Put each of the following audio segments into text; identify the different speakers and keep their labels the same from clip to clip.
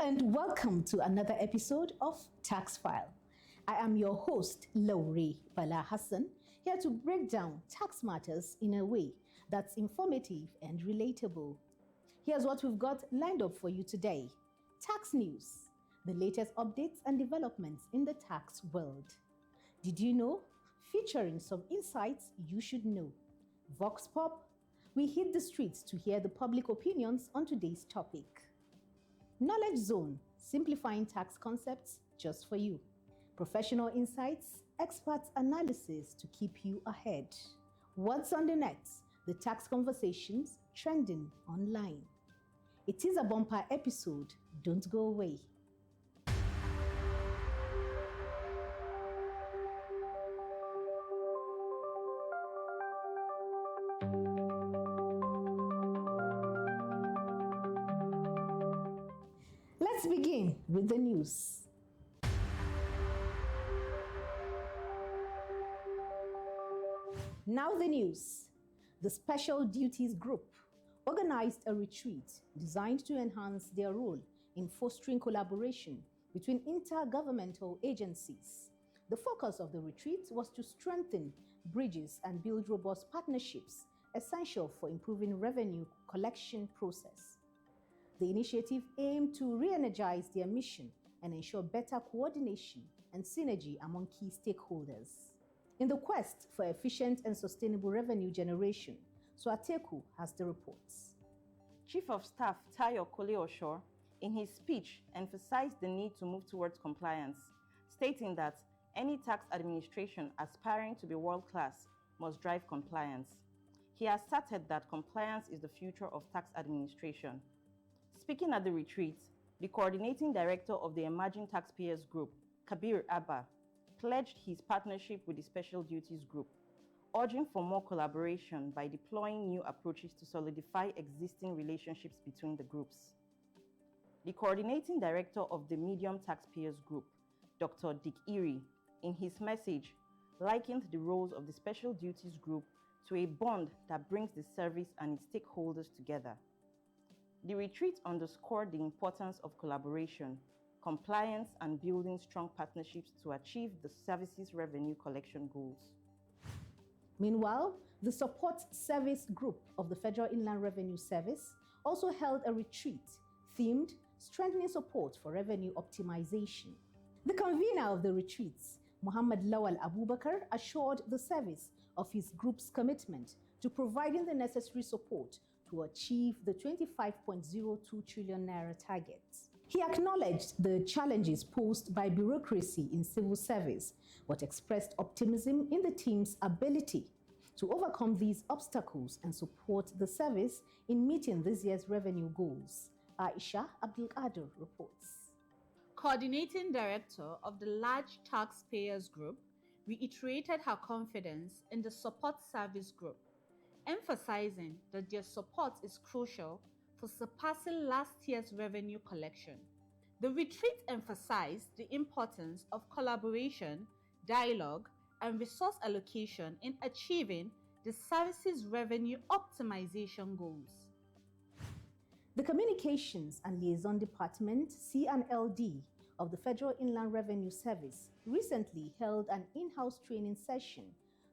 Speaker 1: and welcome to another episode of Tax File. I am your host, Laure Bala Hassan, here to break down tax matters in a way that's informative and relatable. Here's what we've got lined up for you today. Tax news, the latest updates and developments in the tax world. Did you know? Featuring some insights you should know. Vox Pop, we hit the streets to hear the public opinions on today's topic. Knowledge Zone, simplifying tax concepts just for you. Professional insights, expert analysis to keep you ahead. What's on the net? The tax conversations trending online. It is a bumper episode. Don't go away. Let's begin with the news. Now the news. The Special Duties Group organized a retreat designed to enhance their role in fostering collaboration between intergovernmental agencies. The focus of the retreat was to strengthen bridges and build robust partnerships essential for improving revenue collection process. The initiative aimed to re-energize their mission and ensure better coordination and synergy among key stakeholders. In the quest for efficient and sustainable revenue generation, Nta Akure has the reports.
Speaker 2: Chief of Staff Nta Akure in his speech emphasized the need to move towards compliance, stating that any tax administration aspiring to be world-class must drive compliance. He asserted that compliance is the future of tax administration. Speaking at the retreat, the coordinating director of the Emerging Taxpayers Group, Kabir Abba, pledged his partnership with the Special Duties Group, urging for more collaboration by deploying new approaches to solidify existing relationships between the groups. The coordinating director of the Medium Taxpayers Group, Dr. Dick Erie, in his message, likened the roles of the Special Duties Group to a bond that brings the service and its stakeholders together. The retreat underscored the importance of collaboration, compliance, and building strong partnerships to achieve the service's revenue collection goals.
Speaker 1: Meanwhile, the Support Service Group of the Federal Inland Revenue Service also held a retreat themed Strengthening Support for Revenue Optimization. The convener of the retreats, Muhammad Lawal Abubakar, assured the service of his group's commitment to providing the necessary support to achieve the 25.02 trillion naira target. He acknowledged the challenges posed by bureaucracy in civil service, but expressed optimism in the team's ability to overcome these obstacles and support the service in meeting this year's revenue goals. Aisha Abdulkader reports.
Speaker 3: Coordinating Director of the Large Taxpayers Group reiterated her confidence in the Support Service Group, emphasizing that their support is crucial for surpassing last year's revenue collection. The retreat emphasized the importance of collaboration, dialogue, and resource allocation in achieving the service's revenue optimization goals.
Speaker 1: The Communications and Liaison Department, C&LD, of the Federal Inland Revenue Service recently held an in-house training session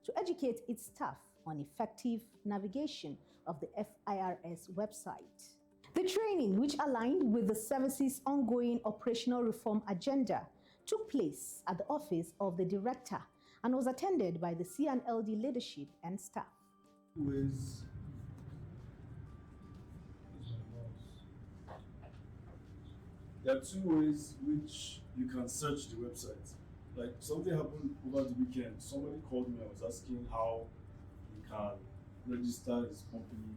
Speaker 1: to educate its staff on effective navigation of the FIRS website. The training, which aligned with the service's ongoing operational reform agenda, took place at the office of the director and was attended by the C&LD leadership and staff.
Speaker 4: There are two ways which you can search the website. Like something happened over the weekend. Somebody called me and was asking how he can register his company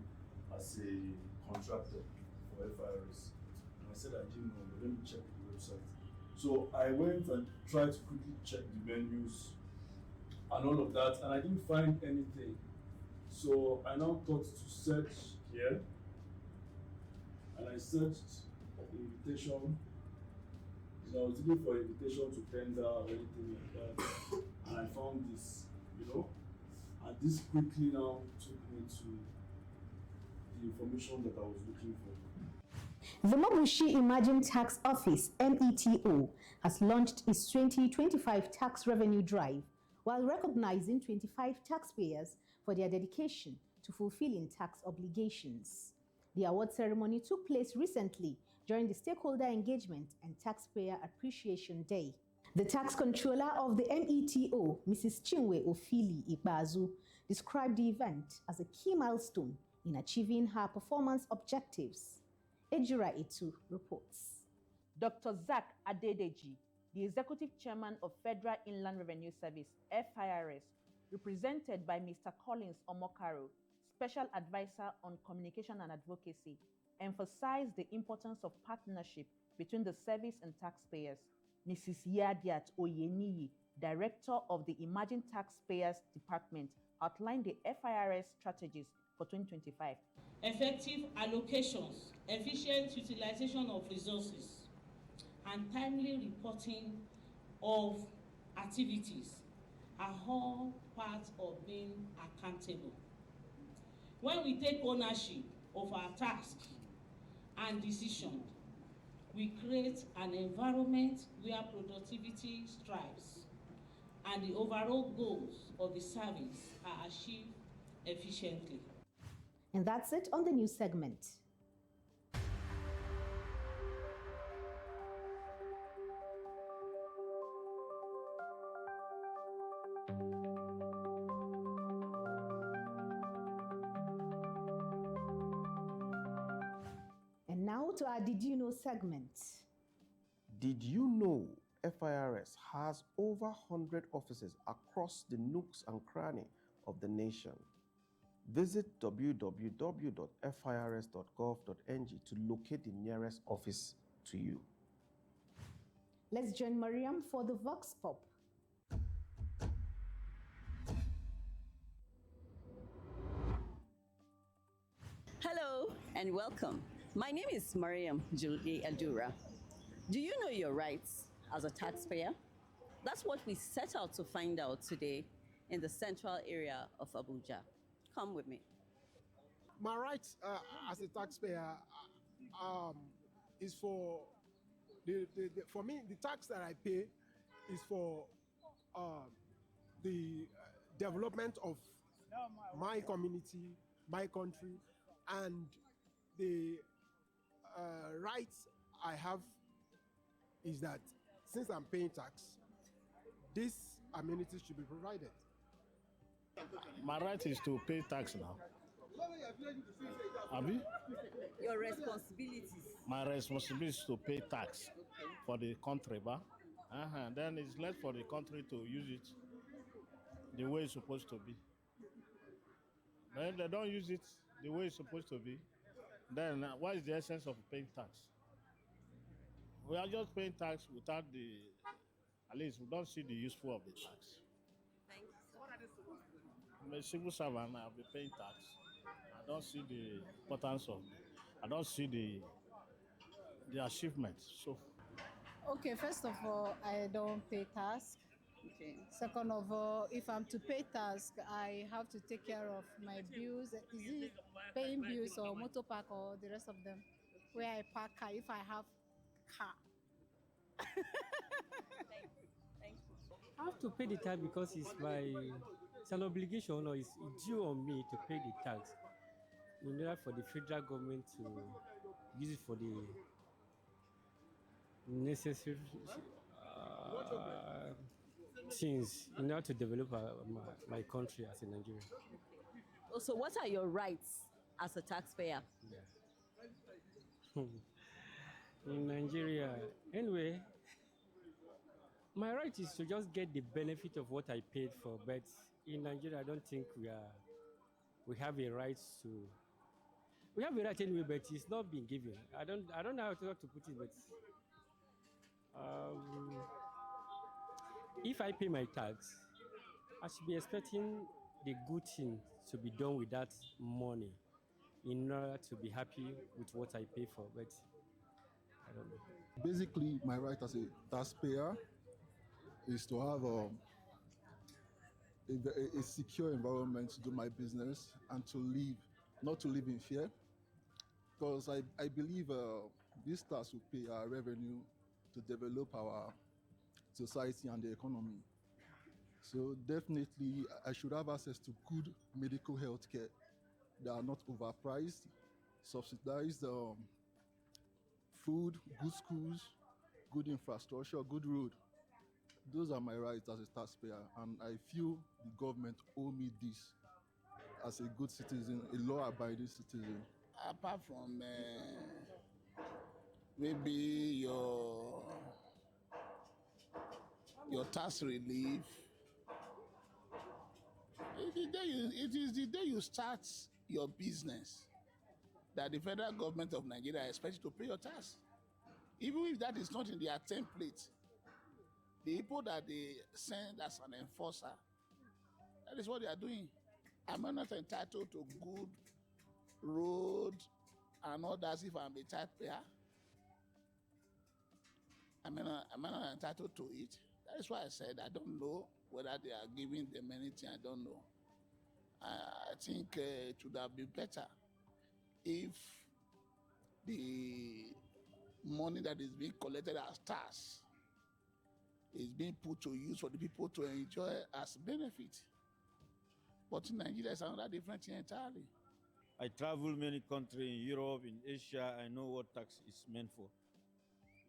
Speaker 4: as a contractor for FIRS. And I said I didn't know, but let me check the website. So I went and tried to quickly check the menus and all of that, and I didn't find anything. So I now thought to search here, and I searched invitation. So I was looking for invitation to tender or anything like that, and I found this, and this quickly now took me to the information that I was looking for.
Speaker 1: The Mabushi Emerging Tax Office, METO, has launched its 2025 tax revenue drive while recognizing 25 taxpayers for their dedication to fulfilling tax obligations. The award ceremony took place recently during the Stakeholder Engagement and Taxpayer Appreciation Day. The tax controller of the METO, Mrs. Chinwe Ofili Ibazu, described the event as a key milestone in achieving her performance objectives. Ejira Etu reports.
Speaker 2: Dr. Zach Adedeji, the Executive Chairman of Federal Inland Revenue Service, FIRS, represented by Mr. Collins Omokaro, Special Advisor on Communication and Advocacy, emphasized the importance of partnership between the service and taxpayers. Mrs. Yadiat Oyeniyi, Director of the Emerging Taxpayers Department, outlined the FIRS strategies for 2025.
Speaker 5: Effective allocations, efficient utilization of resources, and timely reporting of activities are all part of being accountable. When we take ownership of our tasks and decisions, we create an environment where productivity strives and the overall goals of the service are achieved efficiently.
Speaker 1: And that's it on the news segment. And now to our Did You Know segment.
Speaker 6: Did you know FIRS has over 100 offices across the nooks and crannies of the nation? Visit www.firs.gov.ng to locate the nearest office to you.
Speaker 1: Let's join Mariam for the Vox Pop.
Speaker 7: Hello and welcome. My name is Mariam Julie Adura. Do you know your rights as a taxpayer? That's what we set out to find out today in the central area of Abuja. Come with me.
Speaker 8: My rights as a taxpayer is for for me, the tax that I pay is for the development of my community, my country, and the rights I have is that since I'm paying tax, these amenities should be provided.
Speaker 9: My right is to pay tax now. Abi?
Speaker 7: Your responsibilities.
Speaker 9: My responsibility is to pay tax for the country, ba? Then it's left for the country to use it the way it's supposed to be. Then they don't use it the way it's supposed to be. Then what is the essence of paying tax? We are just paying tax without at least we don't see the useful of the tax.
Speaker 7: Thank you, sir.
Speaker 9: I'm a civil servant, I'll be paying tax. I don't see the importance of I don't see the achievements. So
Speaker 10: Okay, first of all, I don't pay tax.
Speaker 7: Okay.
Speaker 10: Second of all, if I'm to pay tax, I have to take care of my bills. Is it paying bills or motor park or the rest of them? Where I park car, if I have car.
Speaker 7: Thank you.
Speaker 11: I have to pay the tax because it's an obligation or it's due on me to pay the tax in order for the federal government to use it for the necessary things in order to develop my country as a Nigerian.
Speaker 7: So what are your rights as a taxpayer?
Speaker 11: Yeah. In Nigeria, anyway, my right is to just get the benefit of what I paid for. But in Nigeria, I don't think we have a right to. We have a right anyway, but it's not being given. I don't know how to put it, but if I pay my tax, I should be expecting the good thing to be done with that money in order to be happy with what I pay for. But I don't know.
Speaker 12: Basically, my right as a taxpayer is to have a secure environment to do my business and to live, not to live in fear. Because I believe This tax will pay our revenue to develop our society and the economy. So definitely, I should have access to good medical health care that are not overpriced, subsidized food, good schools, good infrastructure, good road. Those are my rights as a taxpayer, and I feel the government owe me this as a good citizen, a law-abiding citizen.
Speaker 13: Apart from maybe your tax relief, it is the day you start your business that the federal government of Nigeria expects you to pay your tax. Even if that is not in their template, the people that they send as an enforcer, that is what they are doing. Am I not entitled to good road and all that if I'm a taxpayer? Am I not entitled to it? That is why I said I don't know whether they are giving them anything. I don't know. I think it would have been better if the money that is being collected as tax is being put to use for the people to enjoy as benefit. But in Nigeria, it's another different thing entirely.
Speaker 14: I travel many countries in Europe, in Asia. I know what tax is meant for.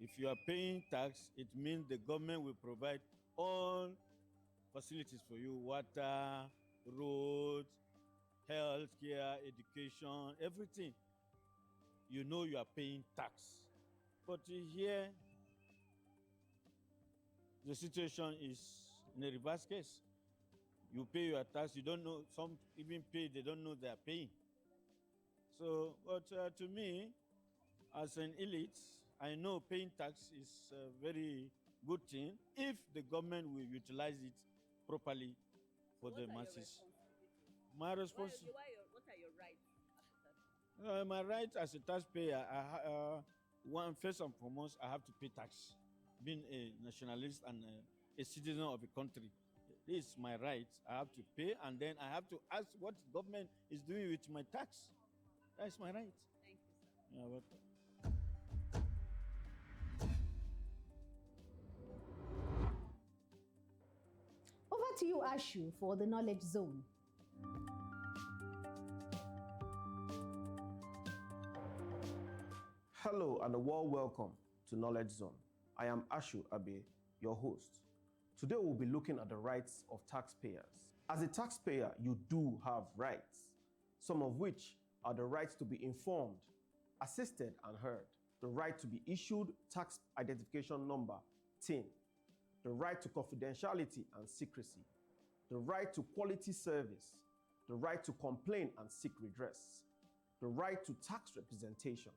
Speaker 14: If you are paying tax, it means the government will provide all facilities for you: water, roads, health care, education, everything. You know you are paying tax. But here, the situation is in a reverse case. You pay your tax, you don't know, some even pay, they don't know they are paying. So, but to me, as an elite, I know paying tax is a very good thing if the government will utilize it properly for the masses. My responsibility.
Speaker 7: What are your rights?
Speaker 14: My right as a taxpayer, first and foremost, I have to pay tax. Being a nationalist and a citizen of a country, this is my right. I have to pay, and then I have to ask what the government is doing with my tax. That's my right.
Speaker 7: Thank you, sir.
Speaker 14: You're welcome.
Speaker 1: Over to you, Ashu, for the Knowledge Zone.
Speaker 6: Hello and a warm welcome to Knowledge Zone. I am Ashu Abe, your host. Today we'll be looking at the rights of taxpayers. As a taxpayer, you do have rights, some of which are the rights to be informed, assisted and heard, the right to be issued tax identification number, TIN, the right to confidentiality and secrecy, the right to quality service, the right to complain and seek redress, the right to tax representation,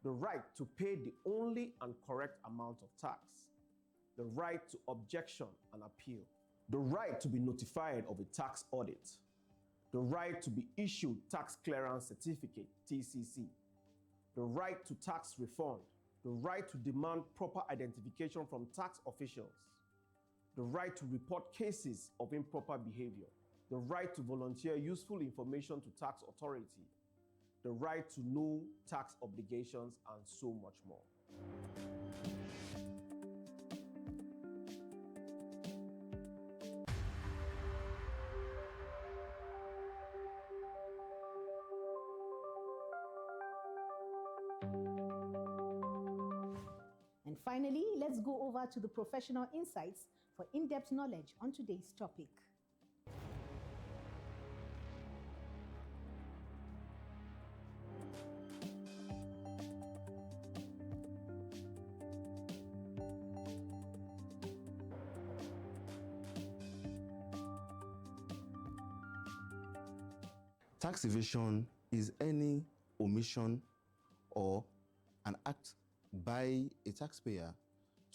Speaker 6: the right to pay the only and correct amount of tax, the right to objection and appeal, the right to be notified of a tax audit, the right to be issued tax clearance certificate, TCC, the right to tax refund, the right to demand proper identification from tax officials, the right to report cases of improper behavior, the right to volunteer useful information to tax authority, the right to know tax obligations, and so much more.
Speaker 1: And finally, let's go over to the professional insights for in-depth knowledge on today's topic.
Speaker 15: Tax evasion is any omission or an act by a taxpayer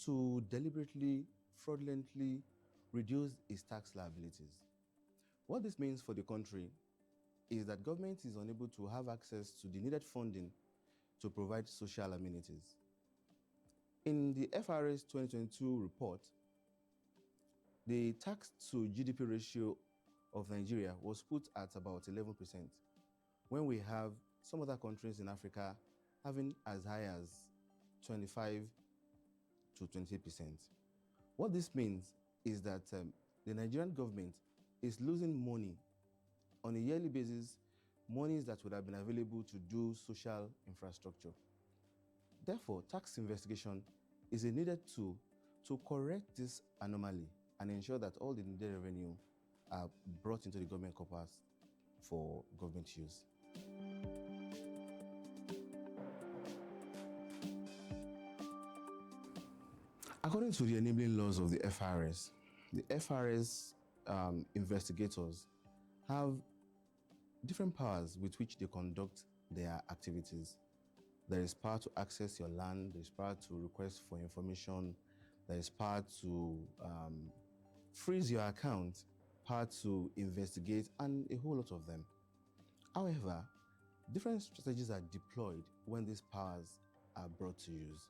Speaker 15: to deliberately, fraudulently reduce its tax liabilities. What this means for the country is that government is unable to have access to the needed funding to provide social amenities. In the FRS 2022 report, the tax to GDP ratio of Nigeria was put at about 11%, when we have some other countries in Africa having as high as 25 to 20%. What this means is that the Nigerian government is losing money on a yearly basis, monies that would have been available to do social infrastructure. Therefore, tax investigation is a needed tool to correct this anomaly and ensure that all the needed revenue are brought into the government coffers for government use. According to the enabling laws of the FRS investigators have different powers with which they conduct their activities. There is power to access your land, there is power to request for information, there is power to freeze your account, power to investigate, and a whole lot of them. However, different strategies are deployed when these powers are brought to use.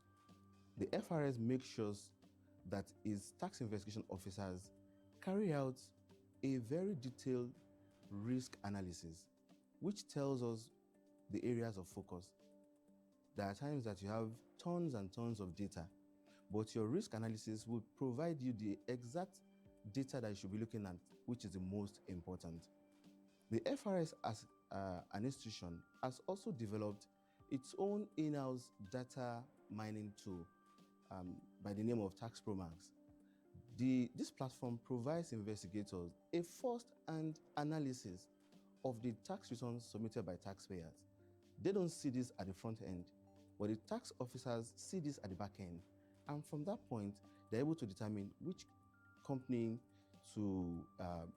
Speaker 15: The FRS makes sure that its tax investigation officers carry out a very detailed risk analysis, which tells us the areas of focus. There are times that you have tons and tons of data, but your risk analysis will provide you the exact data that you should be looking at, which is the most important. The FRS, as an institution, has also developed its own in-house data mining tool by the name of Tax Promax. This platform provides investigators a first-hand analysis of the tax returns submitted by taxpayers. They don't see this at the front end, but the tax officers see this at the back end. And from that point, they're able to determine which company to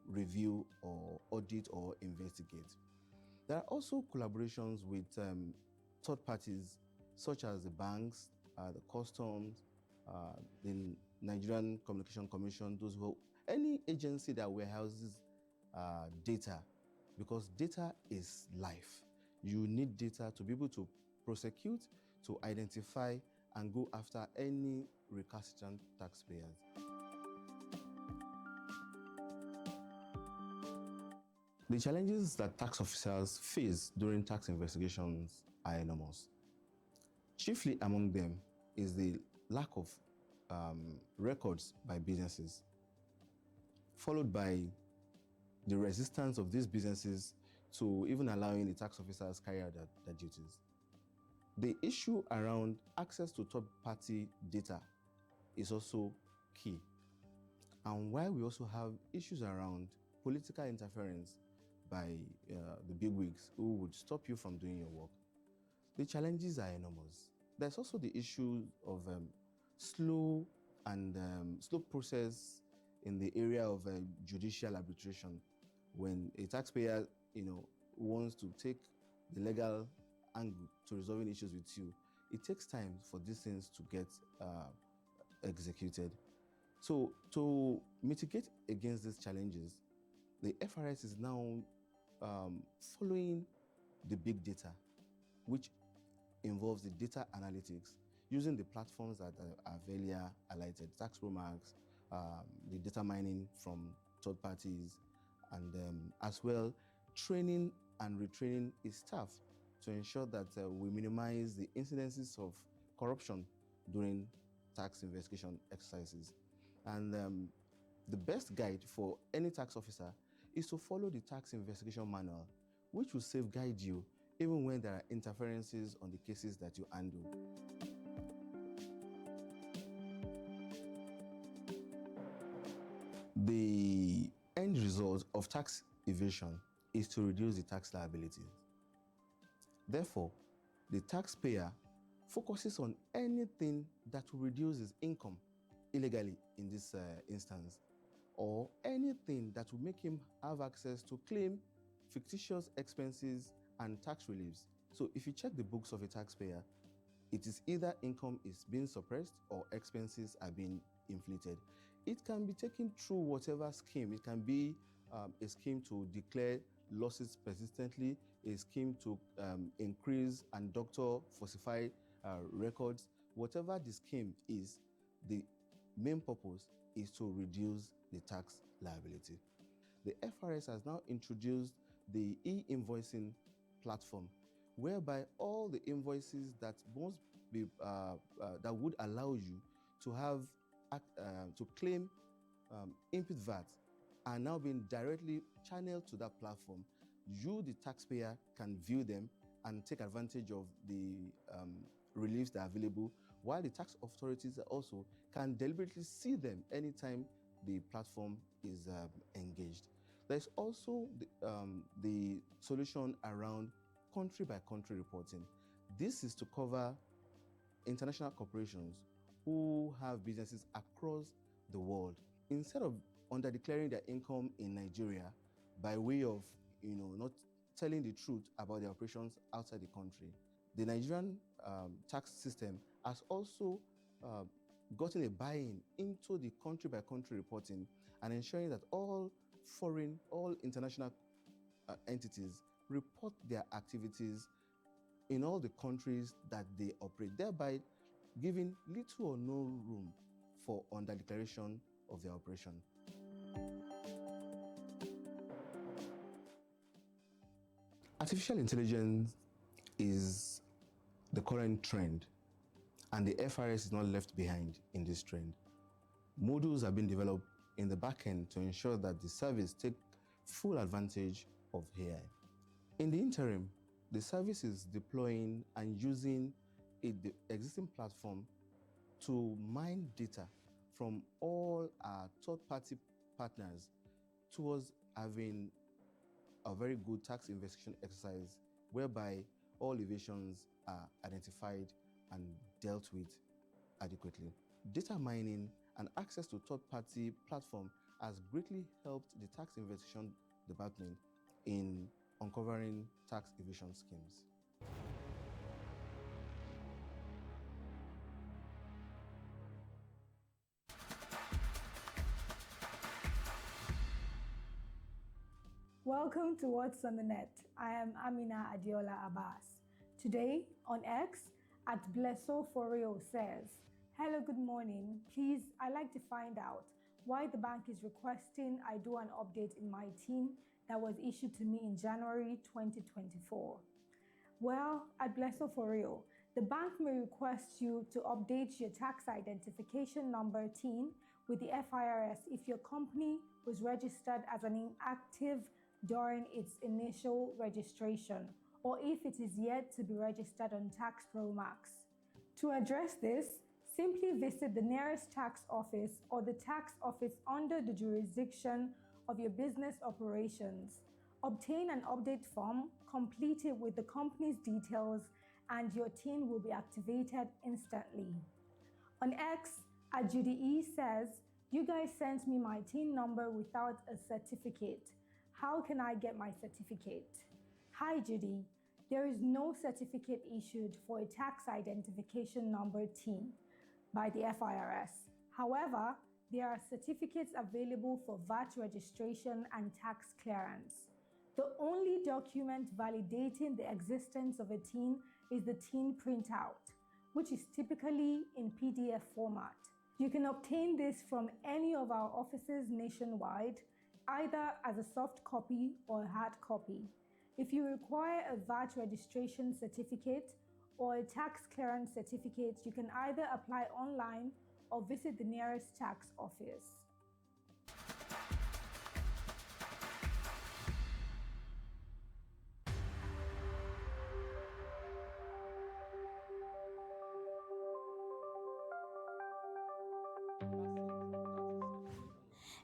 Speaker 15: review or audit or investigate. There are also collaborations with third parties, such as the banks, the customs, the Nigerian Communication Commission, any agency that warehouses data, because data is life. You need data to be able to prosecute, to identify, and go after any recalcitrant taxpayers. The challenges that tax officers face during tax investigations are enormous. Chiefly among them is the lack of records by businesses, followed by the resistance of these businesses to even allowing the tax officers carry out their duties. The issue around access to third-party data is also key. And while we also have issues around political interference by the bigwigs who would stop you from doing your work, the challenges are enormous. There's also the issue of slow process in the area of judicial arbitration. When a taxpayer, wants to take the legal angle to resolving issues with you, it takes time for these things to get executed. So to mitigate against these challenges, the FRS is now following the big data, which involves the data analytics, using the platforms that are earlier highlighted, Tax Promax, the data mining from third parties, and as well training and retraining its staff to ensure that we minimize the incidences of corruption during tax investigation exercises. And the best guide for any tax officer is to follow the tax investigation manual, which will safeguard you even when there are interferences on the cases that you handle. The end result of tax evasion is to reduce the tax liabilities. Therefore, the taxpayer focuses on anything that will reduce his income illegally in this instance, or anything that will make him have access to claim fictitious expenses and tax reliefs. So if you check the books of a taxpayer, it is either income is being suppressed or expenses are being inflated. It can be taken through whatever scheme. It can be a scheme to declare losses persistently, a scheme to increase and doctor falsify records. Whatever the scheme is, the main purpose is to reduce the tax liability. The FRS has now introduced the e-invoicing platform, whereby all the invoices that most that would allow you to have to claim input VAT are now being directly channeled to that platform. You, the taxpayer, can view them and take advantage of the reliefs that are available, while the tax authorities also can deliberately see them anytime the platform is engaged. There's also the solution around country-by-country reporting. This is to cover international corporations who have businesses across the world. Instead of underdeclaring their income in Nigeria by way of not telling the truth about their operations outside the country, the Nigerian tax system has also gotten a buy-in into the country-by-country reporting and ensuring that all international entities report their activities in all the countries that they operate, thereby giving little or no room for underdeclaration of their operation. Artificial intelligence is the current trend, and the FRS is not left behind in this trend. Modules have been developed in the back end to ensure that the service takes full advantage of AI. In the interim, the service is deploying and using the existing platform to mine data from all our third-party partners towards having a very good tax investigation exercise whereby all evasions are identified and dealt with adequately. Data mining and access to third-party platform has greatly helped the tax investigation department in uncovering tax evasion schemes.
Speaker 16: Welcome to What's on the Net. I am Amina Adiola Abbas. Today on X, @Blesso4Rio says, "Hello, good morning. Please, I'd like to find out why the bank is requesting I do an update in my TIN that was issued to me in January 2024. Well, @Blesso4Rio, the bank may request you to update your tax identification number TIN with the FIRS if your company was registered as an inactive during its initial registration, or if it is yet to be registered on Tax Pro Max. To address this, simply visit the nearest tax office or the tax office under the jurisdiction of your business operations. Obtain an update form, complete it with the company's details, and your TIN will be activated instantly." On X, @JudyE says, "You guys sent me my TIN number without a certificate. How can I get my certificate?" Hi Judy, there is no certificate issued for a tax identification number TIN by the FIRS. However, there are certificates available for VAT registration and tax clearance. The only document validating the existence of a TIN is the TIN printout, which is typically in PDF format. You can obtain this from any of our offices nationwide, either as a soft copy or a hard copy. If you require a VAT registration certificate or a tax clearance certificate, you can either apply online or visit the nearest tax office.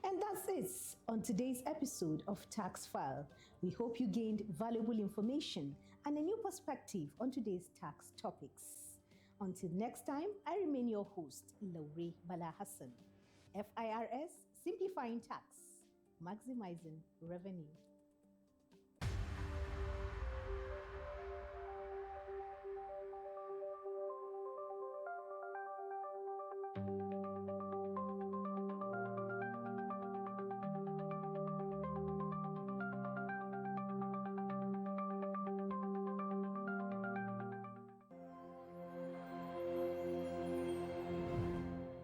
Speaker 1: And that's it on today's episode of Tax File. We hope you gained valuable information and a new perspective on today's tax topics. Until next time, I remain your host, Laure Bala Hassan. FIRS, simplifying tax, maximizing revenue.